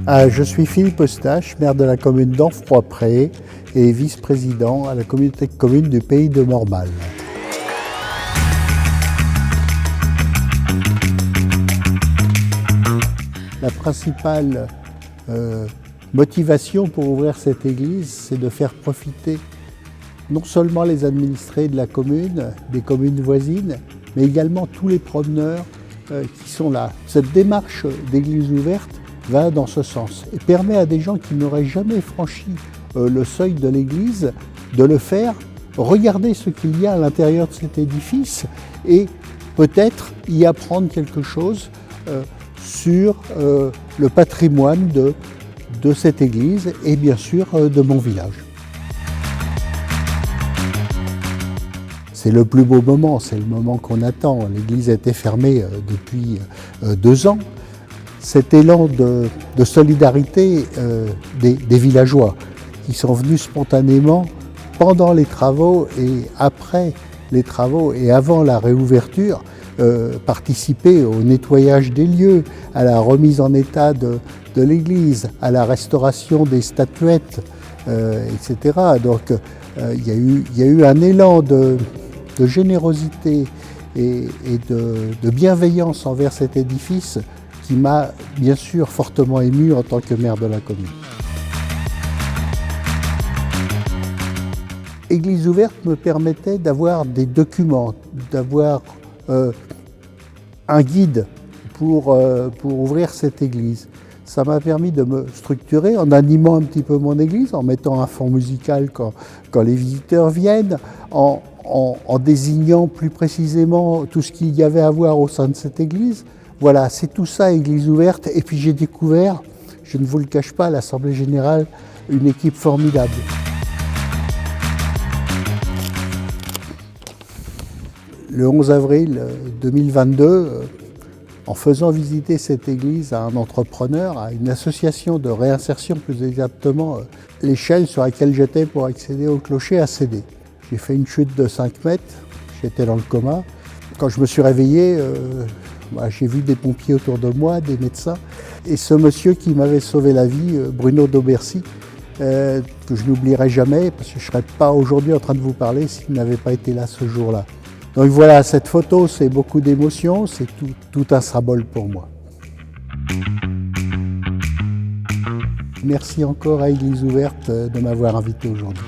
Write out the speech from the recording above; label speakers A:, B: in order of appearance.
A: Je suis Philippe Eustache, maire de la commune d'Anfroy-Pré et vice-président à la communauté de communes du Pays de Mormal. La principale motivation pour ouvrir cette église, c'est de faire profiter non seulement les administrés de la commune, des communes voisines, mais également tous les promeneurs qui sont là. Cette démarche d'église ouverte va dans ce sens et permet à des gens qui n'auraient jamais franchi le seuil de l'église de le faire, regarder ce qu'il y a à l'intérieur de cet édifice et peut-être y apprendre quelque chose sur le patrimoine de cette église et bien sûr de mon village. C'est le plus beau moment, c'est le moment qu'on attend. L'église a été fermée depuis 2 ans. Cet élan de solidarité des villageois qui sont venus spontanément pendant les travaux et après les travaux et avant la réouverture, participer au nettoyage des lieux, à la remise en état de l'église, à la restauration des statuettes, etc. Donc il y a eu un élan de générosité et de bienveillance envers cet édifice qui m'a bien sûr fortement ému en tant que maire de la commune. Église ouverte me permettait d'avoir des documents, d'avoir un guide pour ouvrir cette église. Ça m'a permis de me structurer en animant un petit peu mon église, en mettant un fond musical quand les visiteurs viennent, en désignant plus précisément tout ce qu'il y avait à voir au sein de cette église. Voilà, c'est tout ça, église ouverte. Et puis j'ai découvert, je ne vous le cache pas, à l'Assemblée Générale, une équipe formidable. Le 11 avril 2022, en faisant visiter cette église à un entrepreneur, à une association de réinsertion, plus exactement, l'échelle sur laquelle j'étais pour accéder au clocher a cédé. J'ai fait une chute de 5 mètres, j'étais dans le coma. Quand je me suis réveillé, j'ai vu des pompiers autour de moi, des médecins. Et ce monsieur qui m'avait sauvé la vie, Bruno Daubercy, que je n'oublierai jamais, parce que je ne serais pas aujourd'hui en train de vous parler s'il n'avait pas été là ce jour-là. Donc voilà, cette photo, c'est beaucoup d'émotions, c'est tout un symbole pour moi. Merci encore à Église ouverte de m'avoir invité aujourd'hui.